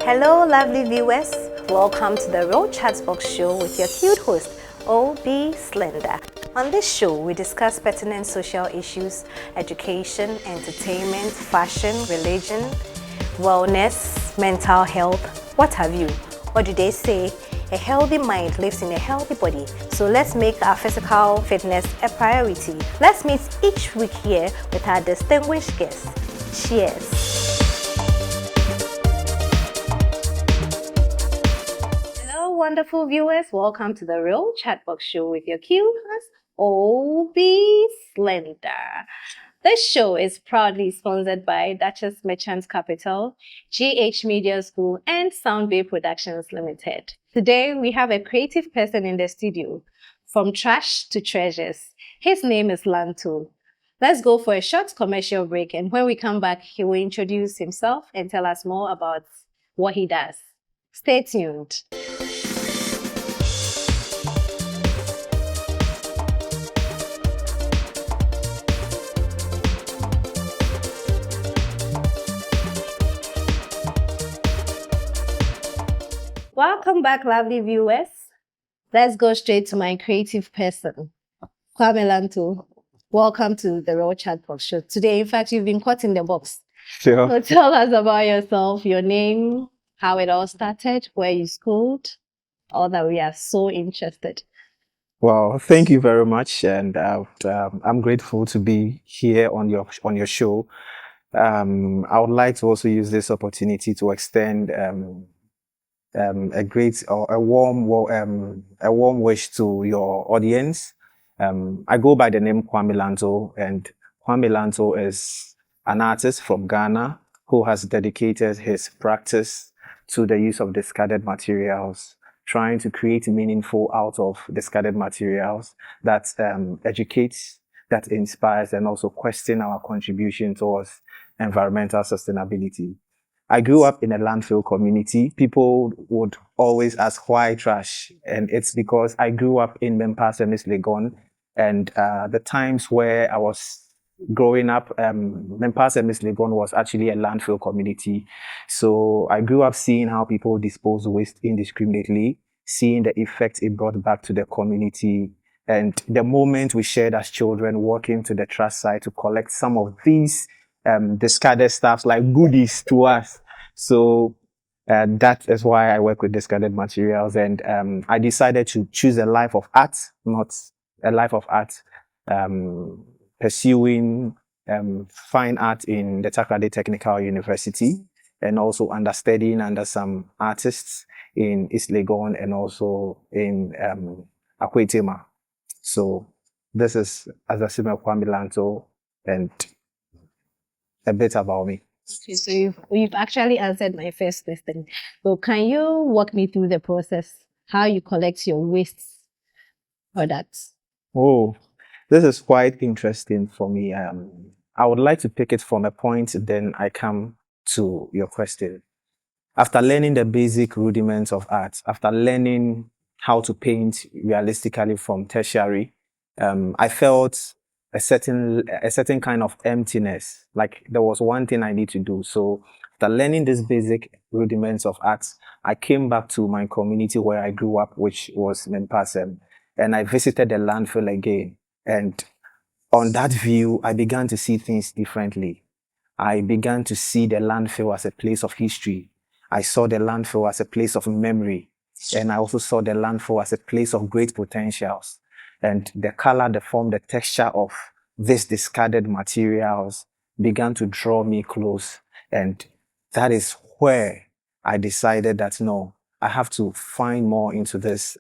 Hello, lovely viewers. Welcome to the Real Chatbox Show with your cute host, O.B. Slender. On this show, we discuss pertinent social issues, education, entertainment, fashion, religion, wellness, mental health, what have you. What do they say? A healthy mind lives in a healthy body. So let's make our physical fitness a priority. Let's meet each week here with our distinguished guests. Cheers. Hello, wonderful viewers. Welcome to the Real Chatbox Show with your cute host, O.B. Slender. This show is proudly sponsored by Duchess Merchant Capital, GH Media School, and Soundway Productions Limited. Today, we have a creative person in the studio, from trash to treasures. His name is Lanto. Let's go for a short commercial break, and when we come back, he will introduce himself and tell us more about what he does. Stay tuned. Welcome back, lovely viewers. Let's go straight to my creative person, Kwame Lanto. Welcome to the Real Chatbox Show. Today, in fact, you've been caught in the box. Sure. So tell us about yourself, your name, how it all started, where you schooled, all that. We are so interested. Well, thank you very much, and I'm grateful to be here on your show. I would like to also use this opportunity to extend a great or a warm wish to your audience. I go by the name Kwame Lanto, and Kwame Lanto is an artist from Ghana who has dedicated his practice to the use of discarded materials, trying to create meaningful out of discarded materials that educates, that inspires, and also question our contribution towards environmental sustainability. I grew up in a landfill community. People would always ask why trash, and it's because I grew up in Memphis and Miss Legon, and the times where I was growing up, Memphis and Miss Legon was actually a landfill community. So I grew up seeing how people dispose waste indiscriminately, seeing the effect it brought back to the community, and the moment we shared as children walking to the trash site to collect some of these discarded stuffs like goodies to us. So that is why I work with discarded materials, and I decided to choose a life of art, not a life of art, pursuing fine art in the Takrady Technical University, and also understudying under some artists in East Legon and also in Akwetima. So this is Azasime Kwame Lanto, and a bit about me. Okay, so you've actually answered my first question. So can you walk me through the process, how you collect your waste products? Oh, this is quite interesting for me. I would like to pick it from a point, then I come to your question. After learning the basic rudiments of art, after learning how to paint realistically from tertiary, I felt a certain kind of emptiness. Like there was one thing I need to do. So after learning these basic rudiments of art, I came back to my community where I grew up, which was Menpasem, and I visited the landfill again. And on that view, I began to see things differently. I began to see the landfill as a place of history. I saw the landfill as a place of memory. And I also saw the landfill as a place of great potentials. And the color, the form, the texture of these discarded materials began to draw me close. And that is where I decided that no, I have to find more into this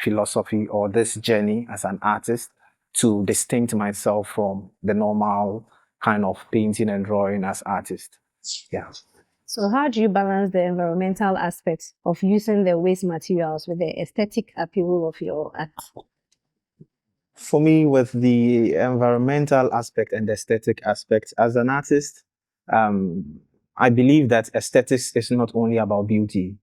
philosophy or this journey as an artist to distinct myself from the normal kind of painting and drawing as artist. Yeah. So how do you balance the environmental aspect of using the waste materials with the aesthetic appeal of your art? For me, with the environmental aspect and the aesthetic aspect, as an artist, I believe that aesthetics is not only about beauty.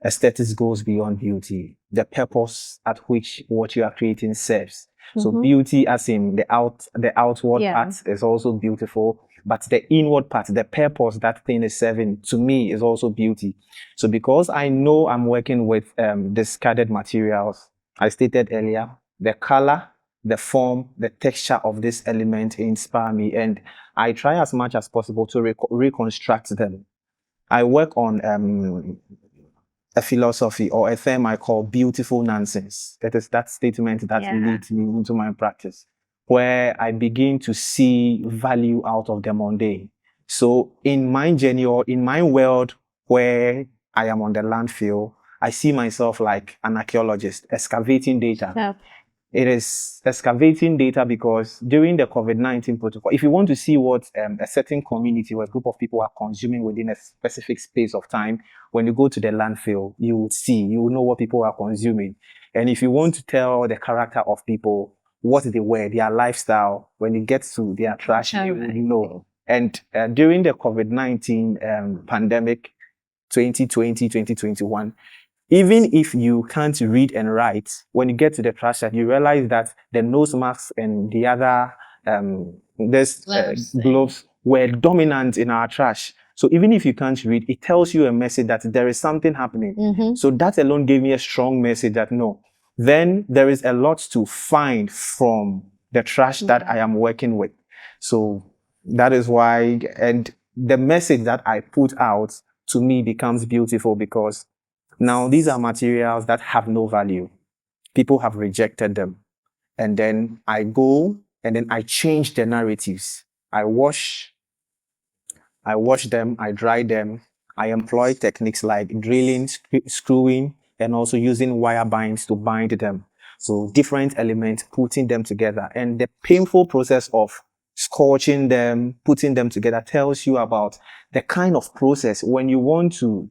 Aesthetics goes beyond beauty. The purpose at which what you are creating serves. So beauty, as in the outward Yeah. art, is also beautiful. but the inward part, the purpose that thing is serving, to me, is also beauty. So because I know I'm working with discarded materials, I stated earlier, the color, the form, the texture of this element inspire me, and I try as much as possible to reconstruct them. I work on a philosophy or a theme I call beautiful nonsense. It is that statement that leads me into my practice, where I begin to see value out of the mundane. So in my journey or in my world where I am on the landfill, I see myself like an archaeologist excavating data. Yeah. It is excavating data because during the COVID-19 protocol, if you want to see what a certain community or a group of people are consuming within a specific space of time, when you go to the landfill, you will know what people are consuming. And if you want to tell the character of people, what they wear, their lifestyle, when you get to their trash, you know. And during the COVID-19 pandemic, 2020, 2021, even if you can't read and write, when you get to the trash side, you realize that the nose masks and the other gloves were dominant in our trash. So even if you can't read, it tells you a message that there is something happening. So that alone gave me a strong message that no, then there is a lot to find from the trash that I am working with. So that is why, and the message that I put out to me becomes beautiful because now these are materials that have no value. People have rejected them. And then I go and then I change the narratives. I wash them, I dry them. I employ techniques like drilling, screwing, and also using wire binds to bind them. So different elements, putting them together. And the painful process of scorching them, putting them together tells you about the kind of process when you want to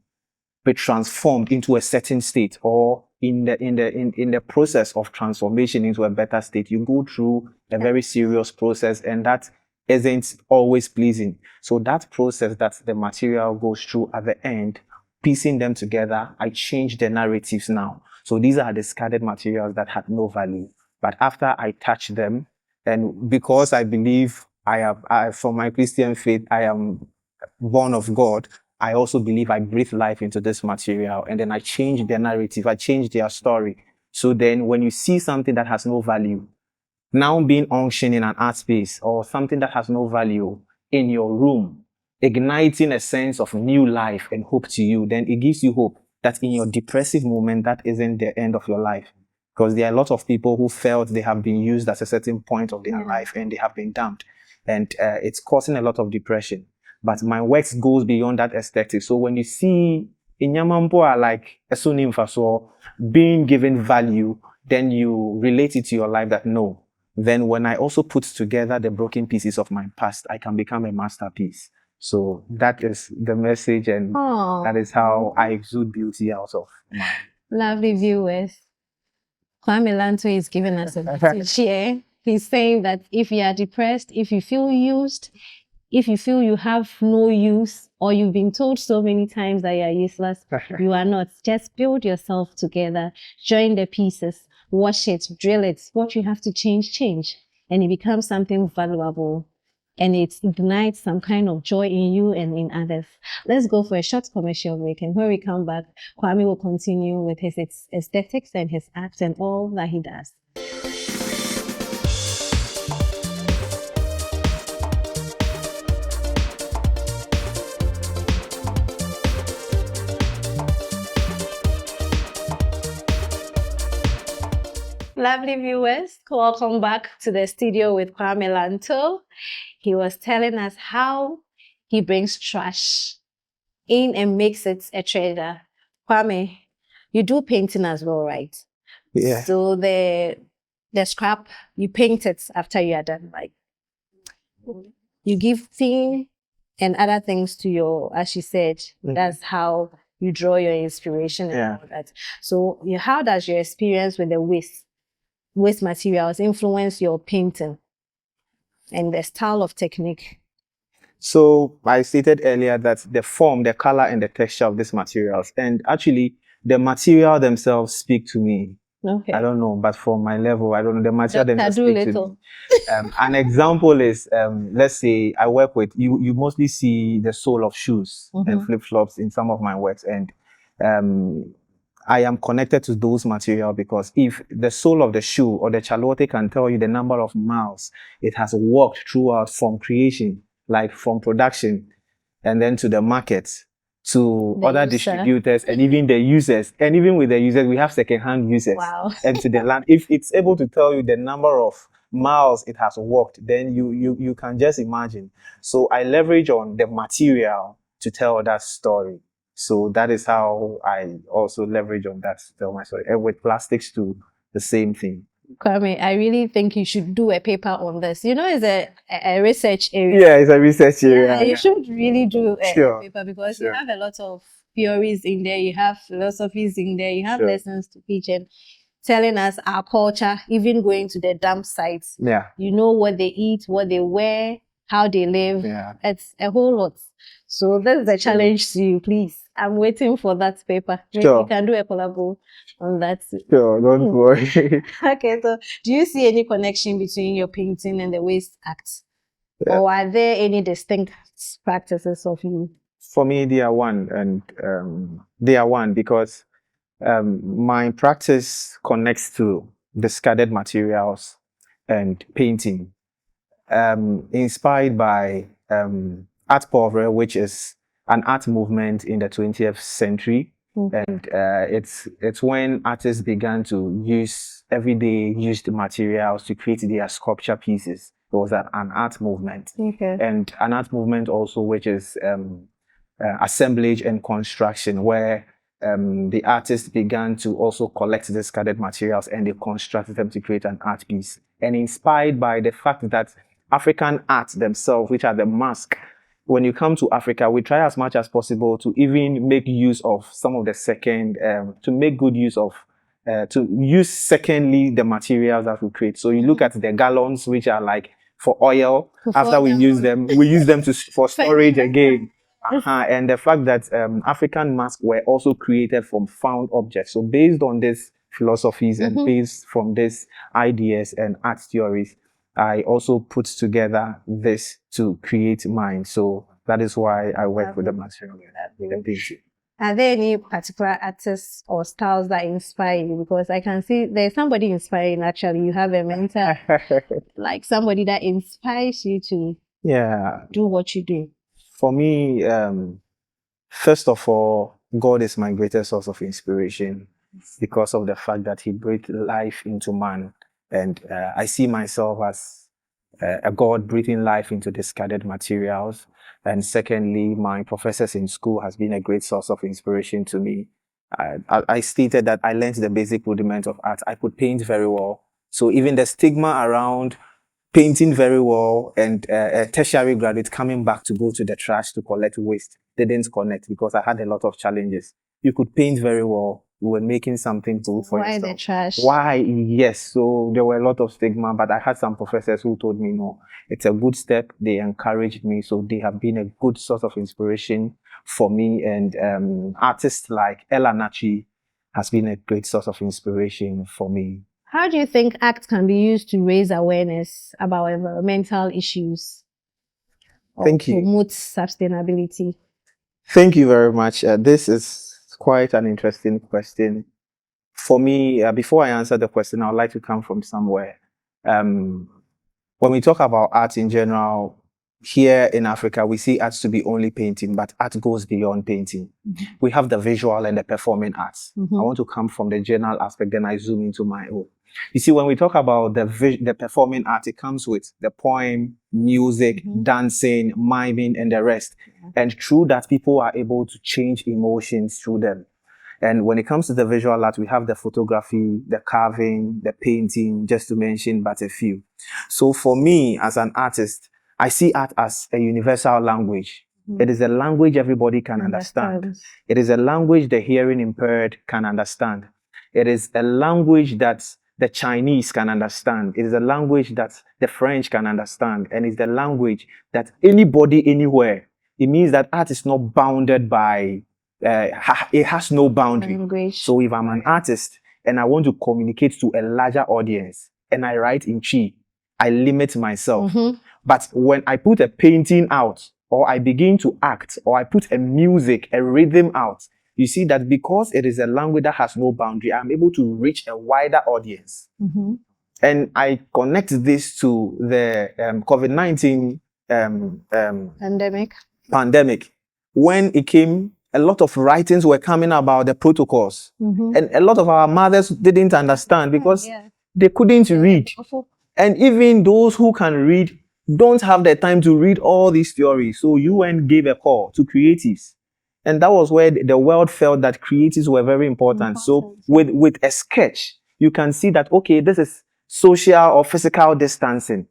be transformed into a certain state, or in the process of transformation into a better state, you go through a very serious process, and that isn't always pleasing. So that process that the material goes through at the end, piecing them together, I change the narratives now. So these are discarded materials that had no value. But after I touch them, and because I believe from my Christian faith, I am born of God, I also believe I breathe life into this material, and then I change their narrative, I change their story. So then when you see something that has no value, now being unctioned in an art space, or something that has no value in your room, igniting a sense of new life and hope to you, then it gives you hope that in your depressive moment, that isn't the end of your life. Because there are a lot of people who felt they have been used at a certain point of their life and they have been dumped. And it's causing a lot of depression. But my works goes beyond that aesthetic. So when you see Inyamampo are like Esunim Faso being given value, then you relate it to your life that no. Then when I also put together the broken pieces of my past, I can become a masterpiece. So that is the message, and that is how I exude beauty out of my... Lovely viewers. Kwame Lanto is giving us a message here. He's saying that if you are depressed, if you feel used, if you feel you have no use, or you've been told so many times that you are useless, you are not. Just build yourself together, join the pieces, wash it, drill it. What you have to change, and it becomes something valuable. And it ignites some kind of joy in you and in others. Let's go for a short commercial break, and when we come back, Kwame will continue with his aesthetics and his art and all that he does. Lovely viewers, welcome back to the studio with Kwame Lanto. He was telling us how he brings trash in and makes it a treasure. Kwame, you do painting as well, right? Yeah. So the scrap, you paint it after you are done. Like, you give thing and other things to your, as she said, that's how you draw your inspiration and all that. So how does your experience with the waste materials influence your painting and the style of technique? So I stated earlier that the form, the color, and the texture of these materials, and actually the material themselves speak to me. Okay. I don't know, but for my level, I don't know. The material them Dr. just speak to me. Doolittle. An example is, let's say I work with you. You mostly see the sole of shoes and flip flops in some of my works, and I am connected to those material because if the sole of the shoe or the chalote can tell you the number of miles it has walked throughout from creation, like from production, and then to the market, to The other user. distributors, and even the users. And even with the users, we have second-hand users. Wow. And to the land, if it's able to tell you the number of miles it has walked, then you can just imagine. So I leverage on the material to tell that story. So that is how I also leverage on that to tell my story. And with plastics too, the same thing. Kwame, I really think you should do a paper on this. You know, it's a research area. Yeah, it's a research area. Yeah, you should really do a Sure, paper because sure. you have a lot of theories in there, you have philosophies in there, you have Sure. lessons to teach and telling us our culture, even going to the dump sites. Yeah. You know what they eat, what they wear, how they live. Yeah. It's a whole lot. So that's the challenge to you, please. I'm waiting for that paper. Maybe Sure. you can do a collabo on that. Sure, don't worry. Okay, so do you see any connection between your painting and the Waste Act? Yeah. Or are there any distinct practices of you? For me, they are one, and they are one because my practice connects to discarded materials and painting, inspired by art pauvre, which is an art movement in the 20th century. And it's when artists began to use everyday used materials to create their sculpture pieces. It was an art movement. Okay. And an art movement also, which is assemblage and construction, where the artists began to also collect discarded materials and they constructed them to create an art piece. And inspired by the fact that African art themselves, which are the mask, when you come to Africa, we try as much as possible to even make use of some of the to make good use of, to use secondly the materials that we create. So you look at the gallons, which are like for oil. After we use them for storage again. And the fact that African masks were also created from found objects. So based on these philosophies and based from these ideas and art theories, I also put together this to create mine. So that is why I work with the material. Are there any particular artists or styles that inspire you? Because I can see there's somebody inspiring actually. You have a mentor, like somebody that inspires you to do what you do. For me, first of all, God is my greatest source of inspiration because of the fact that He breathed life into man. And I see myself as a God breathing life into discarded materials. And secondly, my professors in school has been a great source of inspiration to me. I stated that I learned the basic rudiment of art. I could paint very well. So even the stigma around painting very well and a tertiary graduate coming back to go to the trash to collect waste didn't connect because I had a lot of challenges. You could paint very well. You were making something good for yourself. Why the trash? Why? Yes. So there were a lot of stigma, but I had some professors who told me, no, it's a good step. They encouraged me. So they have been a good source of inspiration for me. And artists like Ella Nachi has been a great source of inspiration for me. How do you think art can be used to raise awareness about environmental issues or promote sustainability? Thank you very much. This is quite an interesting question. For me, before I answer the question, I would like to come from somewhere. When we talk about art in general, here in Africa, we see art to be only painting, but art goes beyond painting. We have the visual and the performing arts. I want to come from the general aspect, then I zoom into my own. You see, when we talk about the performing art, it comes with the poem, music, dancing, miming, and the rest. And through that, people are able to change emotions through them. And when it comes to the visual art, we have the photography, the carving, the painting, just to mention but a few. So for me, as an artist, I see art as a universal language. It is a language everybody can understand. It is a language the hearing impaired can understand. It is a language that the Chinese can understand. It is a language that the French can understand. And it's the language that anybody, anywhere. It means that art is not bounded by, it has no boundary. So if I'm an artist and I want to communicate to a larger audience and I write in Chi, I limit myself. But when I put a painting out, or I begin to act, or I put a music, a rhythm out, you see that because it is a language that has no boundary, I'm able to reach a wider audience. And I connect this to the COVID-19 pandemic. When it came, a lot of writings were coming about the protocols. And a lot of our mothers didn't understand because they couldn't read. And even those who can read don't have the time to read all these theories. So UN gave a call to creatives. And that was where the world felt that creatives were very important. So with a sketch, you can see that, okay, this is social or physical distancing.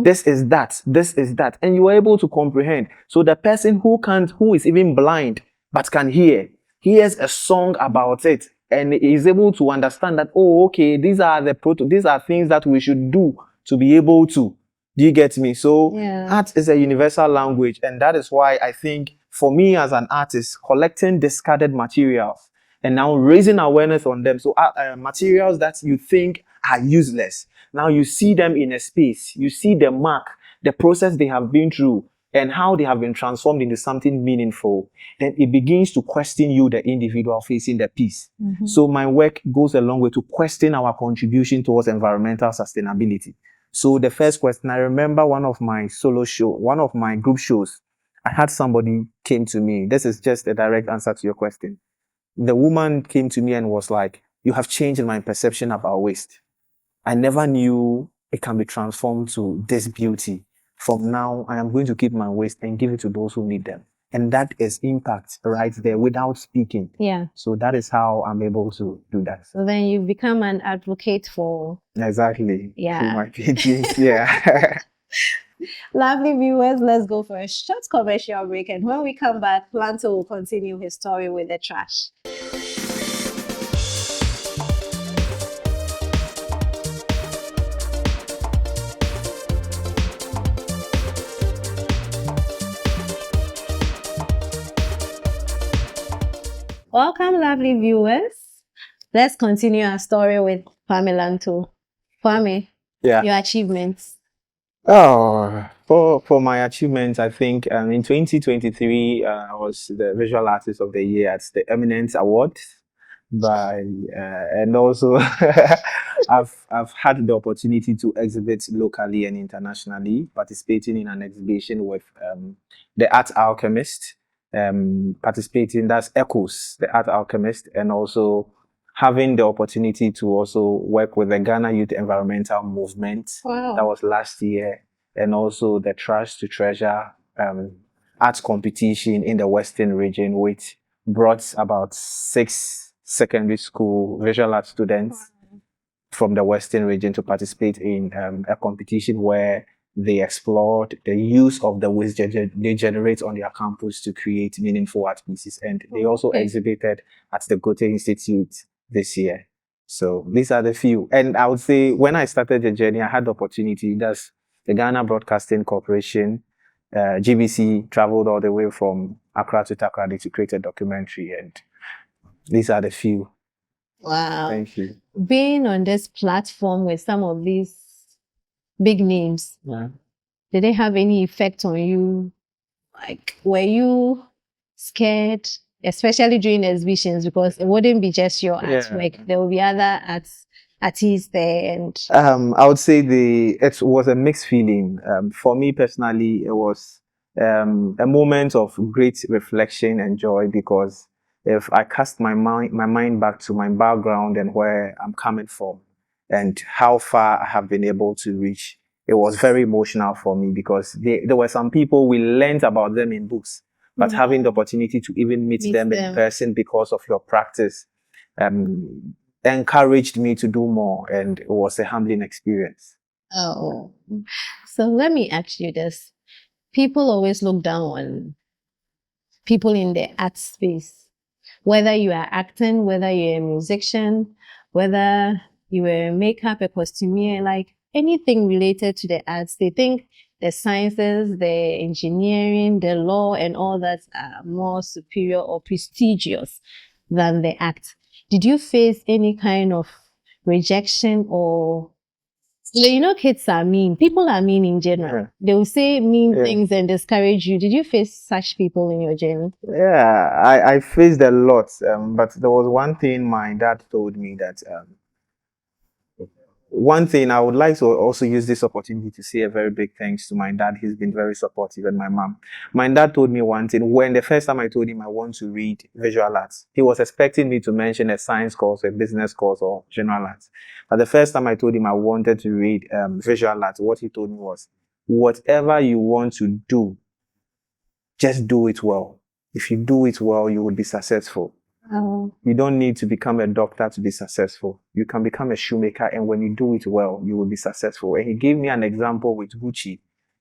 This is that, this is that. And you are able to comprehend. So the person who is even blind, but can hears a song about it and is able to understand that, oh, okay, these are things that we should do to be able to. Do you get me? So art is a universal language. And that is why I think for me as an artist, collecting discarded materials and now raising awareness on them. So materials that you think are useless. Now you see them in a space, you see the mark, the process they have been through, and how they have been transformed into something meaningful. Then it begins to question you, the individual facing the piece. So my work goes a long way to question our contribution towards environmental sustainability. So the first question, I remember one of my group shows, I had somebody came to me. This is just a direct answer to your question. The woman came to me and was like, you have changed my perception about waste. I never knew it can be transformed to this beauty. From now, I am going to keep my waste and give it to those who need them. And that is impact right there without speaking. So that is how I'm able to do that. So then you become an advocate for... Exactly. For my paintings. Lovely viewers, let's go for a short commercial break. And when we come back, Lanto will continue his story with the trash. Welcome, lovely viewers. Let's continue our story with Kwame Lanto. Kwame, your achievements. Oh, for my achievements, I think in 2023, I was the Visual Artist of the Year at the Eminence Award. And also I've had the opportunity to exhibit locally and internationally, participating in an exhibition with the Art Alchemist, that's Echoes, the Art Alchemist, and also having the opportunity to also work with the Ghana Youth Environmental Movement. That was last year, and also the Trash to Treasure art competition in the Western region, which brought about 6 secondary school visual art students from the Western region to participate in a competition where they explored the use of the waste they generate on their campus to create meaningful art pieces. And they also exhibited at the Goethe Institute this year. So these are the few. And I would say when I started the journey, I had the opportunity. That's the Ghana Broadcasting Corporation, GBC, traveled all the way from Accra to Takoradi to create a documentary. And these are the few. Wow. Thank you. Being on this platform with some of these big names, did they have any effect on you? Like, were you scared, especially during exhibitions, because it wouldn't be just your artwork, there will be other artists there? And I would say it was a mixed feeling. For me personally, it was a moment of great reflection and joy, because if I cast my mind back to my background and where I'm coming from and how far I have been able to reach, it was very emotional for me, because there were some people we learned about them in books, but having the opportunity to even meet them in person because of your practice encouraged me to do more, and it was a humbling experience. So let me ask you this. People always look down on people in the art space. Whether you are acting, whether you're a musician, whether you are a makeup, a costumier, like anything related to the arts, they think the sciences, the engineering, the law, and all that are more superior or prestigious than the act. did you face any kind of rejection or kids are mean. People are mean in general. Yeah. They will say mean Yeah. things and discourage you. Did you face such people in your journey? Yeah, I faced a lot, but there was one thing my dad told me that one thing I would like to also use this opportunity to say a very big thanks to my dad. He's been very supportive, and my mom. My dad told me one thing when the first time I told him I want to read visual arts. He was expecting me to mention a science course, a business course, or general arts. But the first time I told him I wanted to read visual arts, what he told me was, whatever you want to do, just do it well. If you do it well, you will be successful. Oh. You don't need to become a doctor to be successful. You can become a shoemaker, and when you do it well, you will be successful. And he gave me an example with Gucci.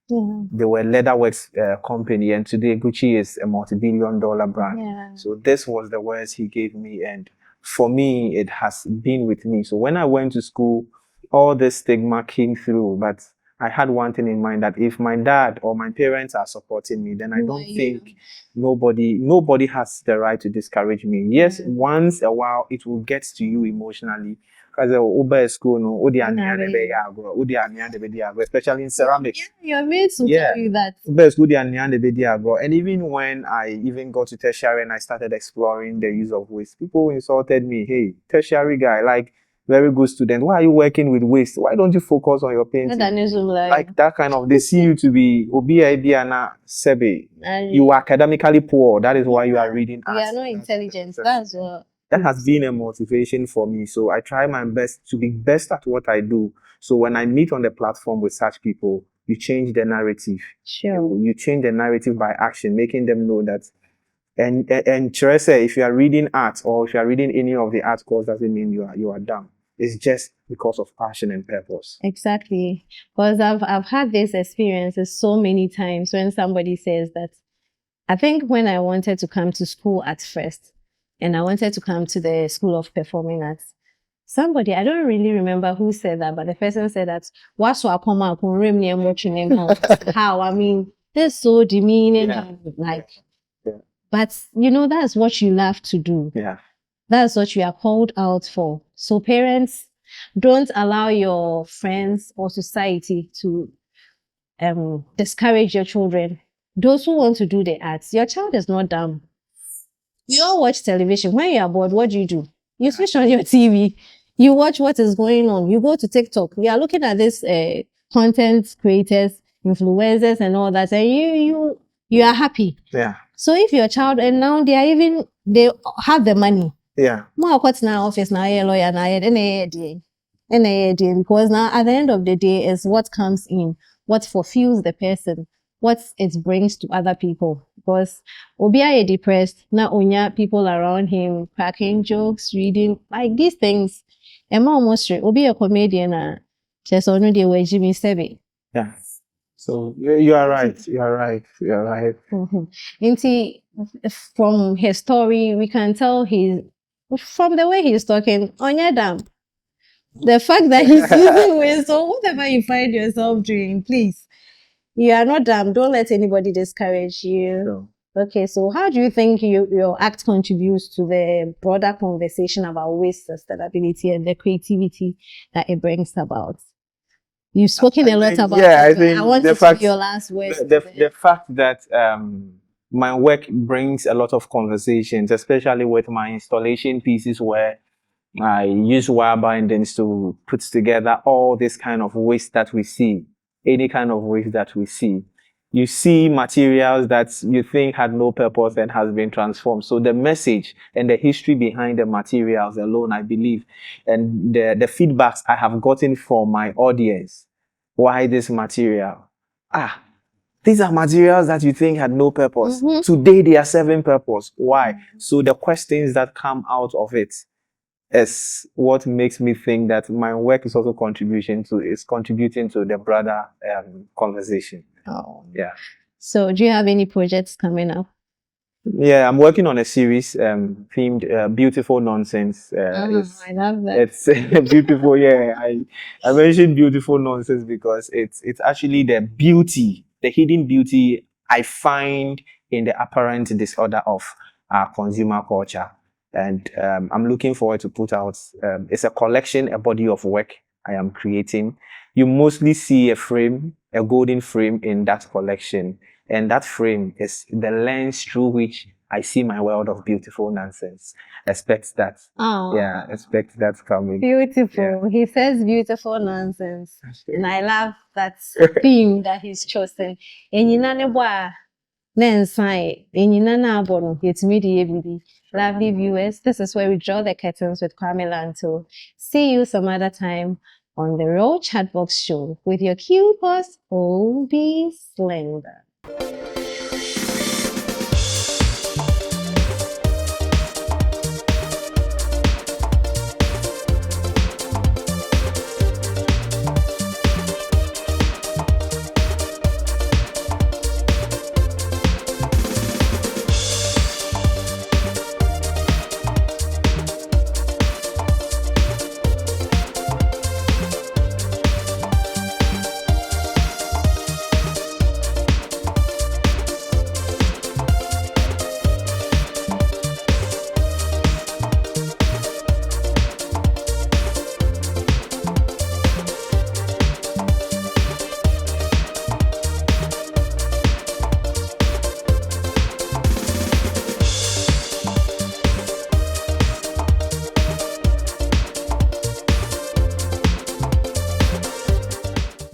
Yeah. They were a leatherworks company, and today Gucci is a multi-billion-dollar brand. Yeah. So this was the words he gave me, and for me, it has been with me. So when I went to school, all this stigma came through, but I had one thing in mind, that if my dad or my parents are supporting me, then I don't think nobody has the right to discourage me. Yes, once a while it will get to you emotionally. Because school, no, especially in ceramics. Yeah, your mates will tell you that. And even when I even got to tertiary and I started exploring the use of waste, people insulted me. Hey, tertiary guy, like, very good student, why are you working with waste? Why don't you focus on your painting? Like that kind of, they see you to be you are academically poor. That is why you are reading arts. You are not intelligent. That's what. That has been a motivation for me. So I try my best to be best at what I do. So when I meet on the platform with such people, you change the narrative. Sure. You change the narrative by action, making them know that. And Teresa, if you are reading art or if you are reading any of the art course, doesn't mean you are dumb. It's just because of passion and purpose. Exactly. Because I've had this experiences so many times when somebody says that. I think when I wanted to come to school at first, and I wanted to come to the School of Performing Arts, somebody, I don't really remember who said that, but the person said that, how? I mean, they're so demeaning. Yeah. Like, Yeah. But that's what you love to do. Yeah. That's what you are called out for. So parents, don't allow your friends or society to discourage your children. Those who want to do the arts, your child is not dumb. You all watch television. When you are bored, what do? You switch on your TV. You watch what is going on. You go to TikTok. We are looking at this content creators, influencers, and all that, and you are happy. Yeah. So if your child, and now they have the money. Yeah. More what's now office now, lawyer now, because now at the end of the day is what comes in, what fulfills the person, what it brings to other people. Because Obia is depressed, now onya people around him cracking jokes, reading like these things. Emma almost Obi a comedian, just only the way Jimmy Sebi. Yeah. So you are right. You are right. You are right. Mm-hmm. From his story, we can tell from the way he's talking, Onya Dam. The fact that he's using ways, so whatever you find yourself doing, please, you are not dumb. Don't let anybody discourage you. No. Okay, so how do you think your act contributes to the broader conversation about waste sustainability and the creativity that it brings about? You've spoken a lot about I it. think I want it to be your last words. The fact that my work brings a lot of conversations, especially with my installation pieces where I use wire bindings to put together all this kind of waste that we see, any kind of waste that we see. You see materials that you think had no purpose and has been transformed. So the message and the history behind the materials alone, I believe, and the feedbacks I have gotten from my audience, why this material? These are materials that you think had no purpose. Mm-hmm. Today they are serving purpose. Why? So the questions that come out of it is what makes me think that my work is also contributing to the broader conversation. Oh. Yeah. So do you have any projects coming up? Yeah, I'm working on a series themed Beautiful Nonsense. I love that. It's beautiful. Yeah, I mentioned beautiful nonsense because it's actually the beauty, the hidden beauty I find in the apparent disorder of our consumer culture. And I'm looking forward to put out, it's a collection, a body of work I am creating. You mostly see a frame, a golden frame in that collection. And that frame is the lens through which I see my world of beautiful nonsense. Expect that. Oh, Yeah, expect that coming. beautiful. Yeah. He says beautiful nonsense. And I love that theme that he's chosen. Lovely viewers, this is where we draw the curtains with Kwame Lanto. See you some other time on the Real Chatbox Show with your cute host, Obi Slender.